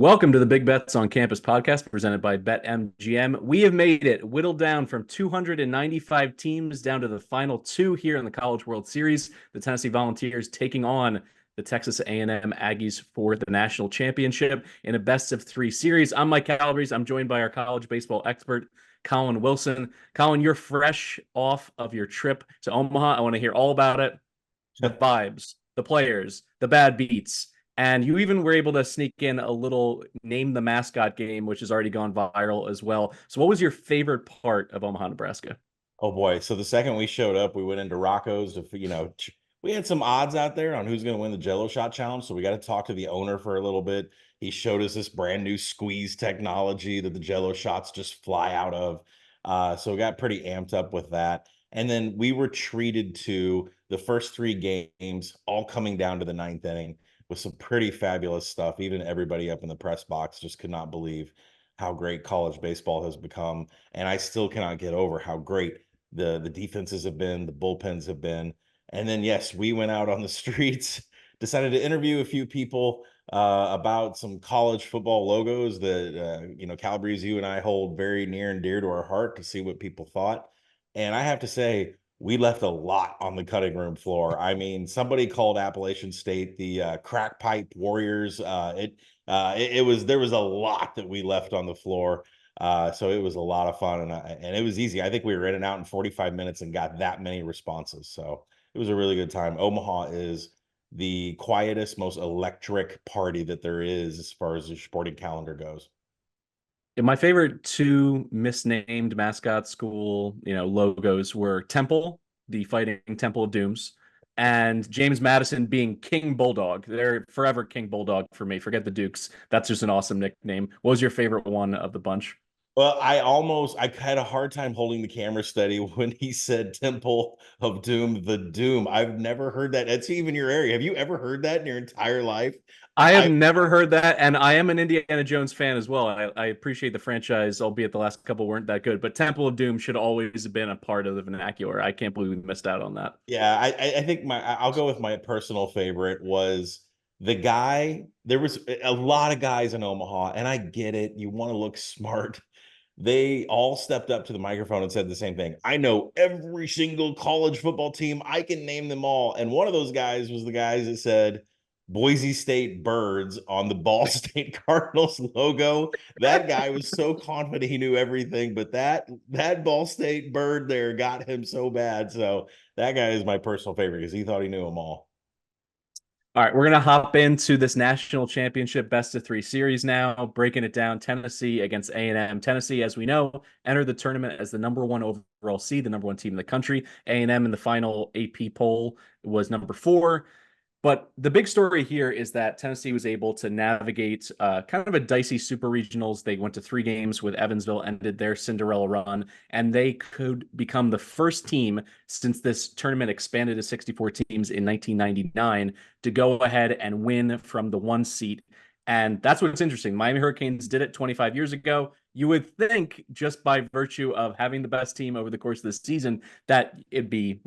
Welcome to the Big Bets on Campus podcast presented by BetMGM. We have made it whittled down from 295 teams down to the final two here in the College World Series. The Tennessee Volunteers taking on the Texas A&M Aggies for the national championship in a best-of-3 series. I'm Mike Calabrese. I'm joined by our college baseball expert, Collin Wilson. Collin, you're fresh off of your trip to Omaha. I want to hear all about it. The vibes, the players, the bad beats. And you even were able to sneak in a little name the mascot game, which has already gone viral as well. So, what was your favorite part of Omaha, Nebraska? Oh boy. So the second we showed up, we went into Rocco's we had some odds out there on who's going to win the Jello shot challenge. So we got to talk to the owner for a little bit. He showed us this brand new squeeze technology that the Jello shots just fly out of. So we got pretty amped up with that. And then we were treated to the first three games, all coming down to the ninth inning with some pretty fabulous stuff. Even everybody up in the press box just could not believe how great college baseball has become. And I still cannot get over how great the defenses have been, the bullpens have been. And then, yes, we went out on the streets, decided to interview a few people about some college football logos that, Calabrese, you and I hold very near and dear to our heart to see what people thought. And I have to say, we left a lot on the cutting room floor. I mean, somebody called Appalachian State the crack pipe warriors. There was a lot that we left on the floor. So it was a lot of fun, and it was easy. I think we were in and out in 45 minutes and got that many responses. So it was a really good time. Omaha is the quietest, most electric party that there is as far as the sporting calendar goes. My favorite two misnamed mascot school, logos were Temple, the Fighting Temple of Dooms, and James Madison being King Bulldog. They're forever King Bulldog for me. Forget the Dukes. That's just an awesome nickname. What was your favorite one of the bunch? Well, I had a hard time holding the camera steady when he said Temple of Doom, the Doom. I've never heard that. That's even your area. Have you ever heard that in your entire life? I have I never heard that, and I am an Indiana Jones fan as well. I appreciate the franchise, albeit the last couple weren't that good. But Temple of Doom should always have been a part of the vernacular. I can't believe we missed out on that. Yeah, I think I'll go with my personal favorite was the guy. There was a lot of guys in Omaha, and I get it. You want to look smart. They all stepped up to the microphone and said the same thing. I know every single college football team. I can name them all. And one of those guys was the guys that said Boise State Birds on the Ball State Cardinals logo. That guy was so confident he knew everything, but that Ball State bird there got him so bad. So that guy is my personal favorite because he thought he knew them all. All right, we're going to hop into this national championship best-of-3 series now, breaking it down. Tennessee against A&M. Tennessee, as we know, entered the tournament as the number one overall seed, the number one team in the country. A&M in the final AP poll was number 4. But the big story here is that Tennessee was able to navigate kind of a dicey super regionals. They went to 3 games with Evansville, ended their Cinderella run, and they could become the first team since this tournament expanded to 64 teams in 1999 to go ahead and win from the 1 seat. And that's what's interesting. Miami Hurricanes did it 25 years ago. You would think just by virtue of having the best team over the course of the season that it'd be,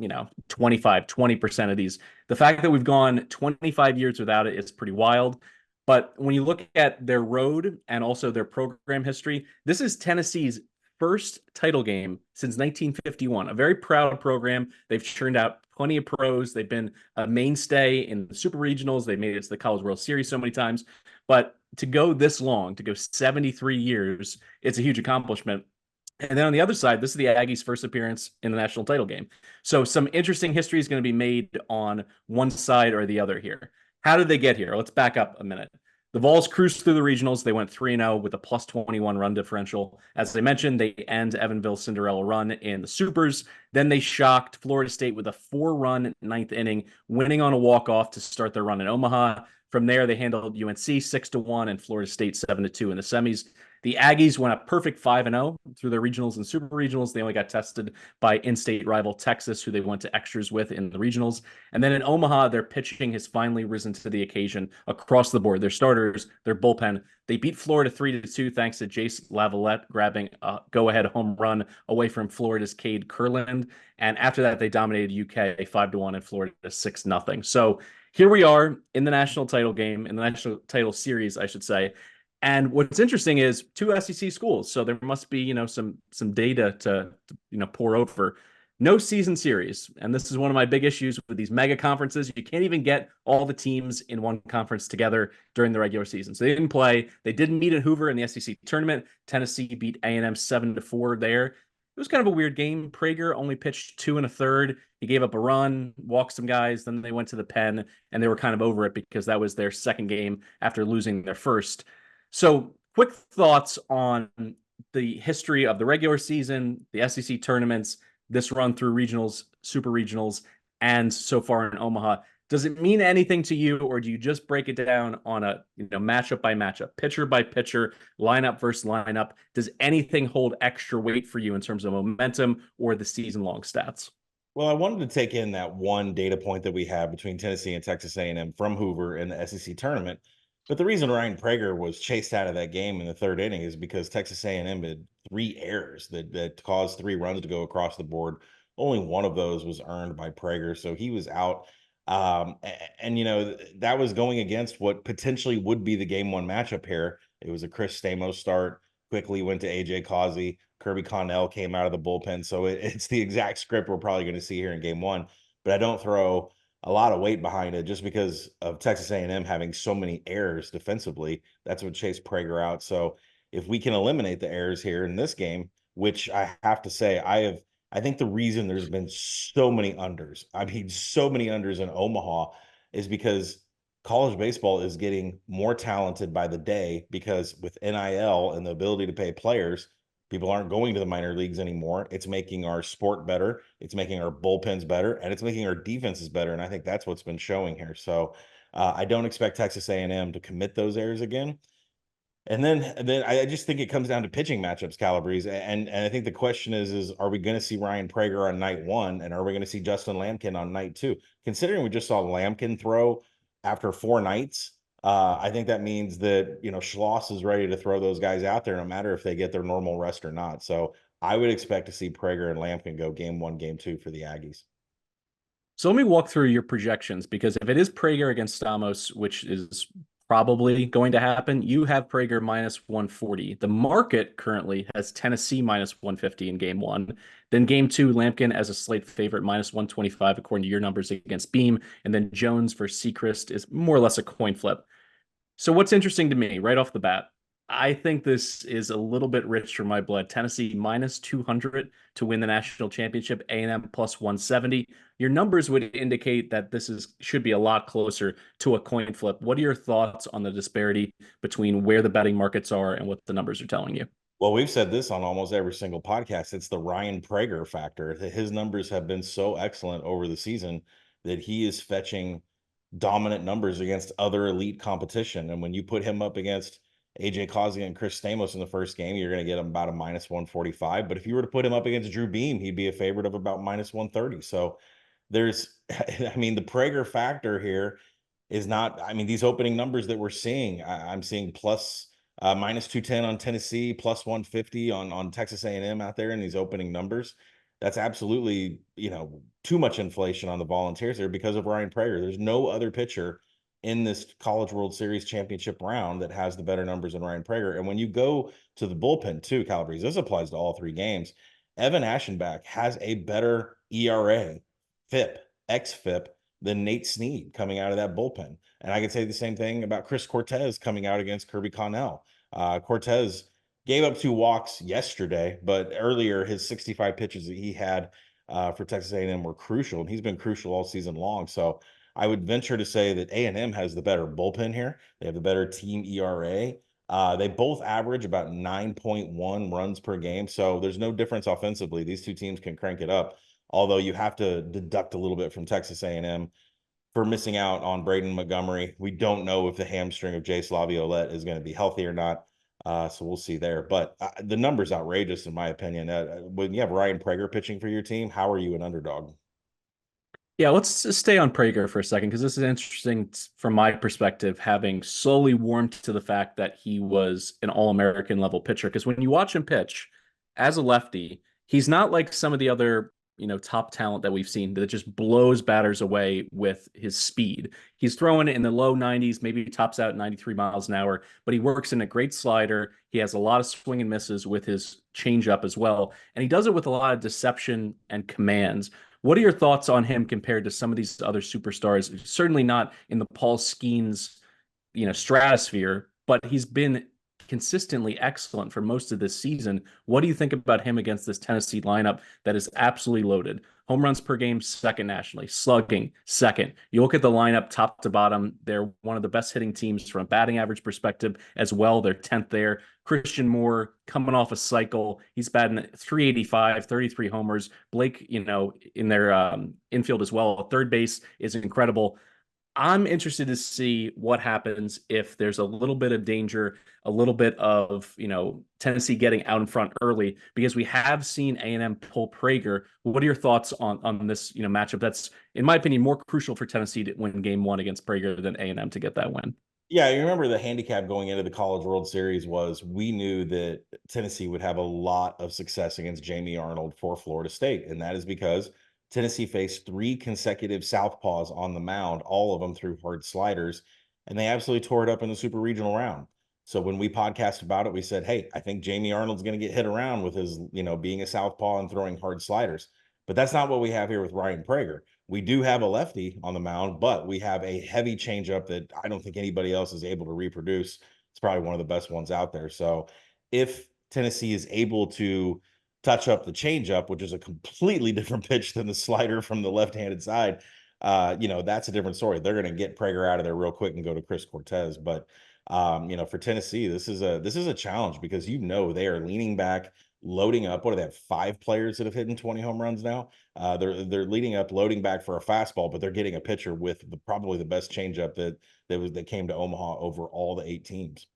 25, 20% of these. The fact that we've gone 25 years without it is pretty wild. But when you look at their road and also their program history, this is Tennessee's first title game since 1951. A very proud program. They've churned out plenty of pros. They've been a mainstay in the super regionals. They made it to the College World Series so many times. But to go this long, to go 73 years, it's a huge accomplishment. And then on the other side, this is the Aggies' first appearance in the national title game. So some interesting history is going to be made on one side or the other here. How did they get here? Let's back up a minute. The Vols cruised through the regionals. They went 3-0 with a plus 21 run differential. As I mentioned, they end Evansville's Cinderella run in the Supers. Then they shocked Florida State with a 4-run ninth inning, winning on a walk-off to start their run in Omaha. From there, they handled UNC 6-1 and Florida State 7-2 in the semis. The Aggies went a perfect 5-0 through their regionals and super regionals. They only got tested by in-state rival Texas, who they went to extras with in the regionals. And then in Omaha, their pitching has finally risen to the occasion across the board. Their starters, their bullpen, they beat Florida 3-2 thanks to Jace Lavalette grabbing a go-ahead home run away from Florida's Cade Kurland. And after that, they dominated UK 5-1 and Florida 6-0. So here we are in the national title game, in the national title series, I should say. And what's interesting is two SEC schools, so there must be some data to pour over. No season series, and this is one of my big issues with these mega conferences. You can't even get all the teams in one conference together during the regular season. So they didn't play. They didn't meet at Hoover in the SEC tournament. Tennessee beat A&M 7-4 there. It was kind of a weird game. Prager only pitched 2 1/3. He gave up a run, walked some guys. Then they went to the pen, and they were kind of over it because that was their second game after losing their first. So, quick thoughts on the history of the regular season, the SEC tournaments, this run through regionals, super regionals, and so far in Omaha. Does it mean anything to you, or do you just break it down on a matchup by matchup, pitcher by pitcher, lineup versus lineup? Does anything hold extra weight for you in terms of momentum or the season long stats? Well, I wanted to take in that one data point that we have between Tennessee and Texas A&M from Hoover in the SEC tournament. But the reason Ryan Prager was chased out of that game in the third inning is because Texas A&M had 3 errors that caused 3 runs to go across the board. Only one of those was earned by Prager, so he was out. That was going against what potentially would be the game one matchup here. It was a Chris Stamos start. Quickly went to AJ Causey. Kirby Connell came out of the bullpen. So it's the exact script we're probably going to see here in game one. But I don't throw a lot of weight behind it just because of Texas A&M having so many errors defensively. That's what chased Prager out. So if we can eliminate the errors here in this game, which I have to say, I think the reason there's been so many unders, I mean, so many unders in Omaha is because college baseball is getting more talented by the day because with NIL and the ability to pay players, people aren't going to the minor leagues anymore. It's making our sport better. It's making our bullpens better, and it's making our defenses better. And I think that's what's been showing here. So I don't expect Texas A&M to commit those errors again. And then I just think it comes down to pitching matchups, Calabrese. And I think the question is are we going to see Ryan Prager on night one, and are we going to see Justin Lampkin on night two? Considering we just saw Lampkin throw after 4 nights, I think that means that Schloss is ready to throw those guys out there, no matter if they get their normal rest or not. So I would expect to see Prager and Lampkin go game one, game two for the Aggies. So let me walk through your projections, because if it is Prager against Stamos, which is probably going to happen, you have Prager minus 140. The market currently has Tennessee minus 150 in game one. Then game two, Lampkin as a slate favorite minus 125, according to your numbers against Beam. And then Jones versus Sechrist is more or less a coin flip. So what's interesting to me right off the bat, I think this is a little bit rich for my blood. Tennessee minus 200 to win the national championship, A&M plus 170. Your numbers would indicate that should be a lot closer to a coin flip. What are your thoughts on the disparity between where the betting markets are and what the numbers are telling you? Well, we've said this on almost every single podcast. It's the Ryan Prager factor. His numbers have been so excellent over the season that he is fetching dominant numbers against other elite competition. And when you put him up against AJ Causey and Chris Stamos in the first game, you're going to get him about a minus 145. But if you were to put him up against Drew Beam, he'd be a favorite of about minus 130. So there's, I mean, the Prager factor here is not, I mean, these opening numbers that we're seeing, I'm seeing plus minus 210 on Tennessee, plus 150 on Texas A&M out there in these opening numbers. That's absolutely, too much inflation on the Volunteers there because of Ryan Prager. There's no other pitcher in this College World Series championship round that has the better numbers than Ryan Prager. And when you go to the bullpen too, Calabrese, this applies to all 3 games. Evan Ashenbach has a better ERA, FIP, xFIP than Nate Snead coming out of that bullpen. And I could say the same thing about Chris Cortez coming out against Kirby Connell. Cortez gave up 2 walks yesterday, but earlier his 65 pitches that he had for Texas A&M were crucial, and he's been crucial all season long. So I would venture to say that A&M has the better bullpen here. They have the better team ERA. They both average about 9.1 runs per game, so there's no difference offensively. These two teams can crank it up, although you have to deduct a little bit from Texas A&M for missing out on Braden Montgomery. We don't know if the hamstring of Jay Slaviolette is going to be healthy or not. So we'll see there. But the number's outrageous, in my opinion. When you have Ryan Prager pitching for your team, how are you an underdog? Yeah, let's just stay on Prager for a second, because this is interesting from my perspective, having slowly warmed to the fact that he was an All-American level pitcher. Because when you watch him pitch as a lefty, he's not like some of the other top talent that we've seen that just blows batters away with his speed. He's throwing it in the low 90s, maybe tops out 93 miles an hour, but he works in a great slider. He has a lot of swing and misses with his changeup as well, and he does it with a lot of deception and commands. What are your thoughts on him compared to some of these other superstars? Certainly not in the Paul Skeens, stratosphere, but he's been consistently excellent for most of this season. What do you think about him against this Tennessee lineup that is absolutely loaded? Home runs per game, second nationally. Slugging, second. You look at the lineup top to bottom, they're one of the best hitting teams from a batting average perspective as well. They're 10th there. Christian Moore coming off a cycle. He's batting 385, 33 homers. Blake, in their infield as well. Third base is incredible. I'm interested to see what happens if there's a little bit of danger, a little bit of, Tennessee getting out in front early, because we have seen A&M pull Prager. What are your thoughts on this, matchup that's, in my opinion, more crucial for Tennessee to win game one against Prager than A&M to get that win? Yeah, you remember the handicap going into the College World Series was we knew that Tennessee would have a lot of success against Jamie Arnold for Florida State. And that is because Tennessee faced 3 consecutive southpaws on the mound, all of them through hard sliders, and they absolutely tore it up in the super regional round. So when we podcast about it, we said, hey, I think Jamie Arnold's going to get hit around with his, being a southpaw and throwing hard sliders. But that's not what we have here with Ryan Prager. We do have a lefty on the mound, but we have a heavy changeup that I don't think anybody else is able to reproduce. It's probably one of the best ones out there. So if Tennessee is able to touch up the changeup, which is a completely different pitch than the slider from the left-handed side, that's a different story. They're going to get Prager out of there real quick and go to Chris Cortez. But for Tennessee, this is a challenge because they are leaning back, loading up. What do they have? 5 players that have hit 20 home runs now. They're leading up, loading back for a fastball, but they're getting a pitcher with probably the best changeup that came to Omaha over all the 8 teams.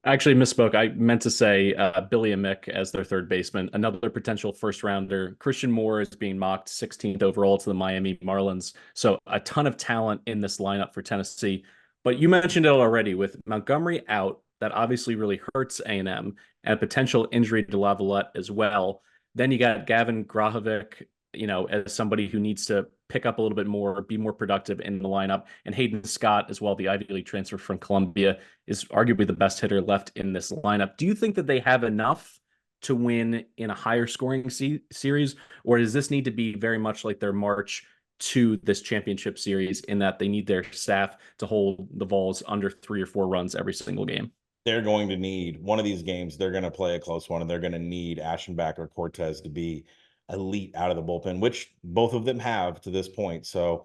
I actually misspoke. I meant to say Billy Amick as their third baseman, another potential first rounder. Christian Moore is being mocked 16th overall to the Miami Marlins. So a ton of talent in this lineup for Tennessee. But you mentioned it already with Montgomery out. That obviously really hurts A&M, and a potential injury to Lavalette as well. Then you got Gavin Grahovic, as somebody who needs to pick up a little bit more, be more productive in the lineup. And Hayden Scott as well, the Ivy League transfer from Columbia, is arguably the best hitter left in this lineup. Do you think that they have enough to win in a higher scoring series, or does this need to be very much like their march to this championship series, in that they need their staff to hold the Vols under 3 or 4 runs every single game? They're going to need one of these games. They're going to play a close one, and they're going to need Aschenbach or Cortez to be elite out of the bullpen, which both of them have to this point. So,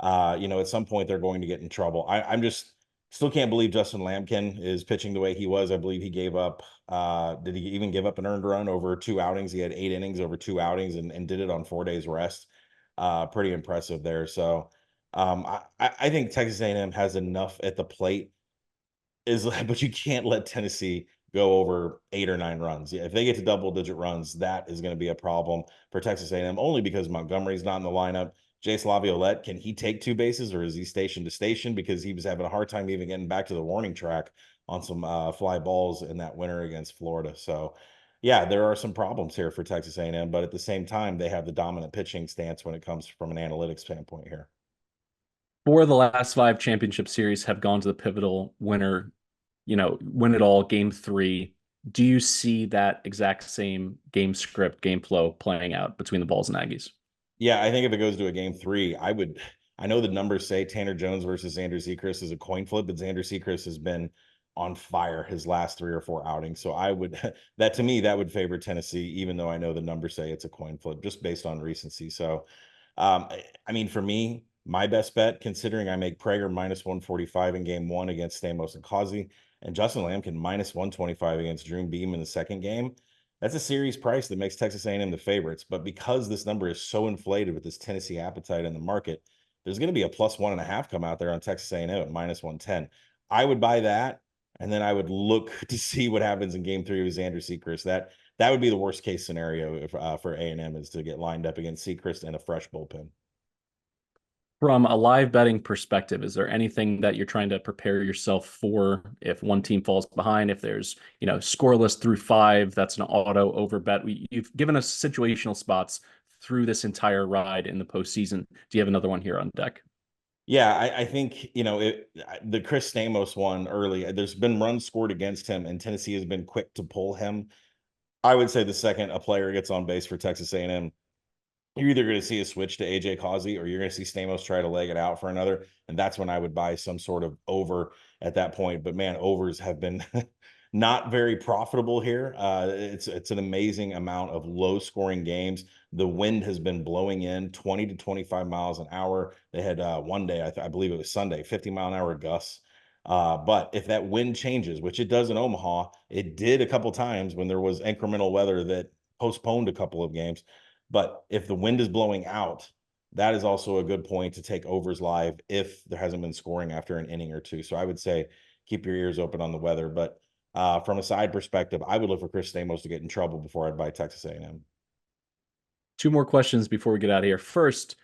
at some point they're going to get in trouble. I'm just still can't believe Justin Lampkin is pitching the way he was. I believe he gave up. Did he even give up an earned run over 2 outings? He had 8 innings over 2 outings and did it on 4 days rest. Pretty impressive there. So, I think Texas A&M has enough at the plate. But you can't let Tennessee go over 8 or 9 runs. Yeah, if they get to double-digit runs, that is going to be a problem for Texas A&M, only because Montgomery's not in the lineup. Jace Laviolette, can he take 2 bases, or is he station to station? Because he was having a hard time even getting back to the warning track on some fly balls in that winner against Florida. So, yeah, there are some problems here for Texas A&M, but at the same time, they have the dominant pitching stance when it comes from an analytics standpoint here. 4 of the last 5 championship series have gone to the pivotal winner, win it all, game 3. Do you see that exact same game script, game flow playing out between the Vols and Aggies? Yeah, I think if it goes to a game 3, I know the numbers say Tanner Jones versus Xander Sechrist is a coin flip, but Xander Sechrist has been on fire his last 3 or 4 outings. So to me, that would favor Tennessee, even though I know the numbers say it's a coin flip just based on recency. So, for me, my best bet, considering I make Prager minus 145 in game 1 against Stamos and Causey, and Justin Lampkin minus 125 against Drew Beam in the second game, that's a series price that makes Texas A&M the favorites. But because this number is so inflated with this Tennessee appetite in the market, there's going to be a plus 1.5 come out there on Texas A&M at minus 110. I would buy that, and then I would look to see what happens in game 3 with Xander Sechrist. That would be the worst case scenario if, for A&M, is to get lined up against Sechrist and a fresh bullpen. From a live betting perspective, is there anything that you're trying to prepare yourself for if one team falls behind? If there's, scoreless through 5, that's an auto over bet. You've given us situational spots through this entire ride in the postseason. Do you have another one here on deck? Yeah, I think, the Chris Stamos one early, there's been runs scored against him, and Tennessee has been quick to pull him. I would say the second a player gets on base for Texas A&M, you're either going to see a switch to AJ Causey or you're going to see Stamos try to leg it out for another. And that's when I would buy some sort of over at that point. But man, overs have been not very profitable here. It's an amazing amount of low scoring games. The wind has been blowing in 20 to 25 miles an hour. They had one day, I believe it was Sunday, 50-mile-an-hour gusts. But if that wind changes, which it does in Omaha, it did a couple times when there was incremental weather that postponed a couple of games. But if the wind is blowing out, that is also a good point to take overs live if there hasn't been scoring after an inning or two. So I would say keep your ears open on the weather. But from a side perspective, I would look for Chris Stamos to get in trouble before I'd buy Texas A&M. Two more questions before we get out of here. First,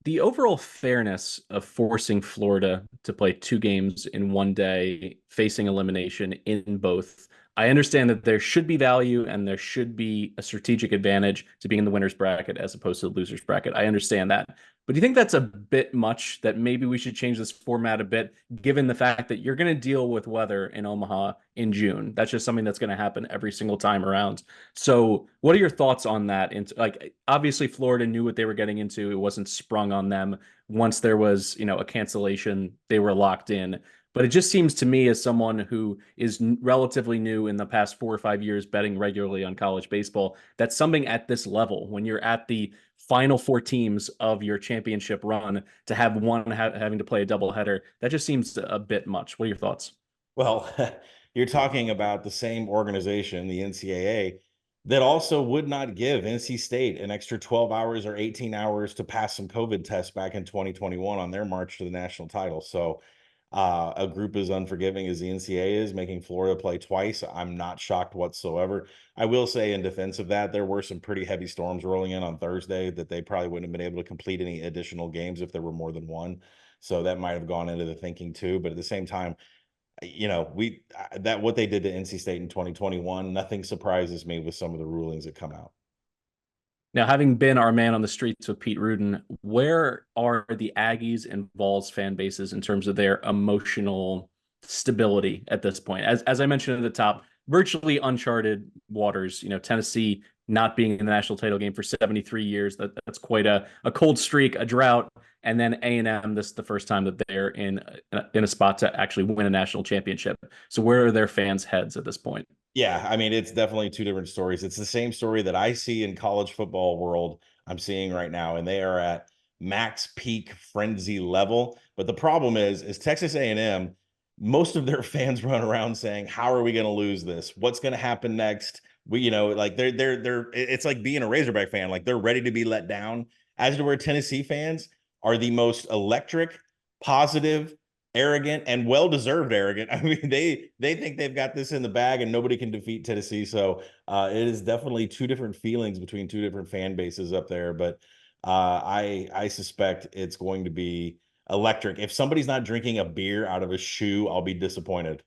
the overall fairness of forcing Florida to play two games in one day, facing elimination in both. I understand that there should be value and there should be a strategic advantage to being in the winner's bracket as opposed to the loser's bracket. I understand that. But do you think that's a bit much, that maybe we should change this format a bit, given the fact that you're going to deal with weather in Omaha in June? That's just something that's going to happen every single time around. So what are your thoughts on that? And like, obviously Florida knew what they were getting into. It wasn't sprung on them. Once there was, a cancellation, they were locked in. But it just seems to me, as someone who is relatively new in the past 4 or 5 years betting regularly on college baseball, that something at this level, when you're at the final four teams of your championship run, to have one having to play a doubleheader, that just seems a bit much. What are your thoughts? Well, you're talking about the same organization, the NCAA, that also would not give NC State an extra 12 hours or 18 hours to pass some COVID tests back in 2021 on their march to the national title. So a group as unforgiving as the NCAA is, making Florida play twice, I'm not shocked whatsoever. I will say, in defense of that, there were some pretty heavy storms rolling in on Thursday that they probably wouldn't have been able to complete any additional games if there were more than one. So that might have gone into the thinking too. But at the same time, we that what they did to NC State in 2021, nothing surprises me with some of the rulings that come out. Now, having been our man on the streets with Pete Rudin, where are the Aggies and Vols fan bases in terms of their emotional stability at this point? As I mentioned at the top, virtually uncharted waters. Tennessee not being in the national title game for 73 years. That's quite a cold streak, a drought. And then A&M, this is the first time that they're in a spot to actually win a national championship. So where are their fans' heads at this point? Yeah, I mean, it's definitely two different stories. It's the same story that I see in college football world I'm seeing right now, and they are at max peak frenzy level. But the problem is Texas A&M, most of their fans run around saying, "How are we going to lose this? What's going to happen next?" Like they're it's like being a Razorback fan, like they're ready to be let down. As to where Tennessee fans are the most electric, positive, arrogant, and well-deserved arrogant. I mean, they think they've got this in the bag and nobody can defeat Tennessee. So it is definitely two different feelings between two different fan bases up there. But I suspect it's going to be electric. If somebody's not drinking a beer out of a shoe, I'll be disappointed.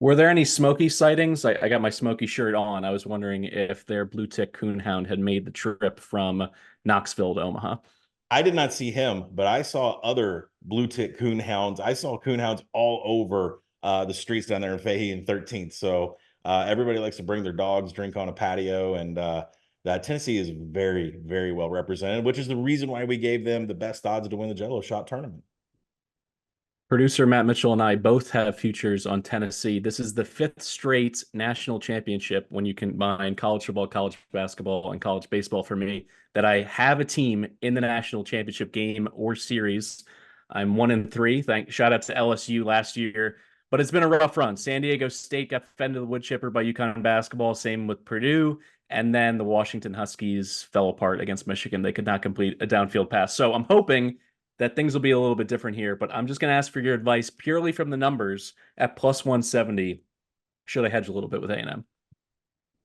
Were there any Smoky sightings? I got my Smoky shirt on. I was wondering if their blue tick coonhound had made the trip from Knoxville to Omaha. I did not see him, but I saw other blue tick coonhounds. I saw coonhounds all over the streets down there in Fahey and 13th. So everybody likes to bring their dogs, drink on a patio, and that Tennessee is very, very well represented, which is the reason why we gave them the best odds to win the Jello Shot tournament. Producer Matt Mitchell and I both have futures on Tennessee. This is the fifth straight national championship when you combine college football, college basketball, and college baseball for me that I have a team in the national championship game or series. I'm 1-3. Shout out to LSU last year, but it's been a rough run. San Diego State got fended to the wood chipper by UConn basketball. Same with Purdue. And then the Washington Huskies fell apart against Michigan. They could not complete a downfield pass. So I'm hoping that things will be a little bit different here, but I'm just going to ask for your advice purely from the numbers at plus 170. Should I hedge a little bit with A&M?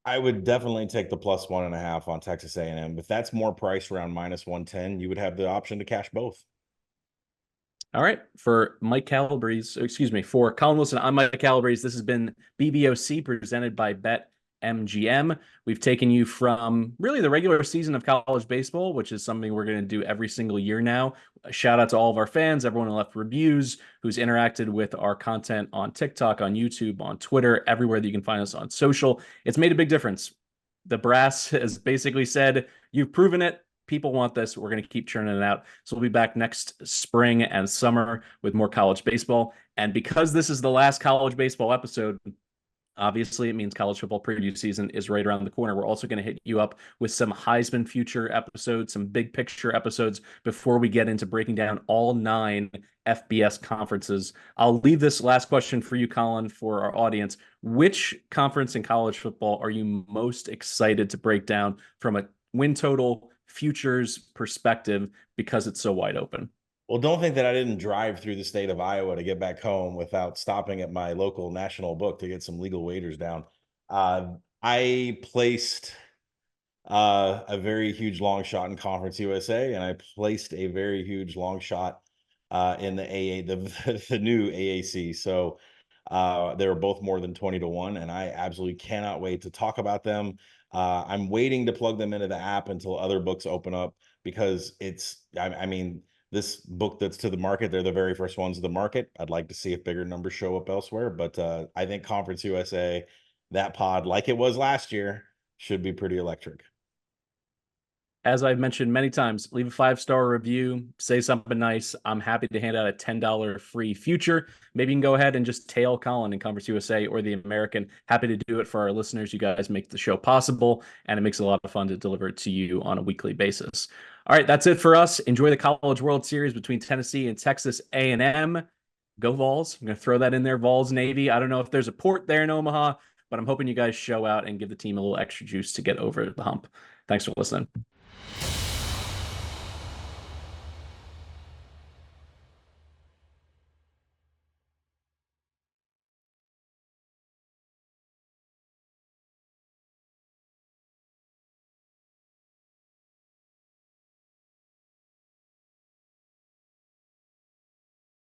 I would definitely take the plus 1.5 on Texas A&M. If that's more priced around minus 110, you would have the option to cash both. All right. For Mike Calabrese, for Collin Wilson, I'm Mike Calabrese. This has been BBOC presented by Bet MGM. We've taken you from really the regular season of college baseball, which is something we're going to do every single year now. A shout out to all of our fans, everyone who left reviews, who's interacted with our content on TikTok, on YouTube, on Twitter, everywhere that you can find us on social. It's made a big difference. The brass has basically said, you've proven it. People want this. We're going to keep churning it out. So we'll be back next spring and summer with more college baseball. And because this is the last college baseball episode, obviously it means college football preview season is right around the corner. We're also going to hit you up with some Heisman future episodes, some big picture episodes before we get into breaking down all 9 FBS conferences. I'll leave this last question for you, Collin, for our audience. Which conference in college football are you most excited to break down from a win total futures perspective because it's so wide open? Well, don't think that I didn't drive through the state of Iowa to get back home without stopping at my local national book to get some legal wagers down. I placed a very huge long shot in Conference USA, and I placed a very huge long shot in the the new AAC. So they were both more than 20 to 1, and I absolutely cannot wait to talk about them. I'm waiting to plug them into the app until other books open up, because I mean, this book that's to the market, they're the very first ones to the market. I'd like to see if bigger numbers show up elsewhere, but I think Conference USA, that pod, like it was last year, should be pretty electric. As I've mentioned many times, leave a 5-star review, say something nice. I'm happy to hand out a $10 free future. Maybe you can go ahead and just tail Collin in Conference USA or the American. Happy to do it for our listeners. You guys make the show possible, and it makes it a lot of fun to deliver it to you on a weekly basis. All right, that's it for us. Enjoy the College World Series between Tennessee and Texas A&M. Go Vols. I'm going to throw that in there, Vols Navy. I don't know if there's a port there in Omaha, but I'm hoping you guys show out and give the team a little extra juice to get over the hump. Thanks for listening.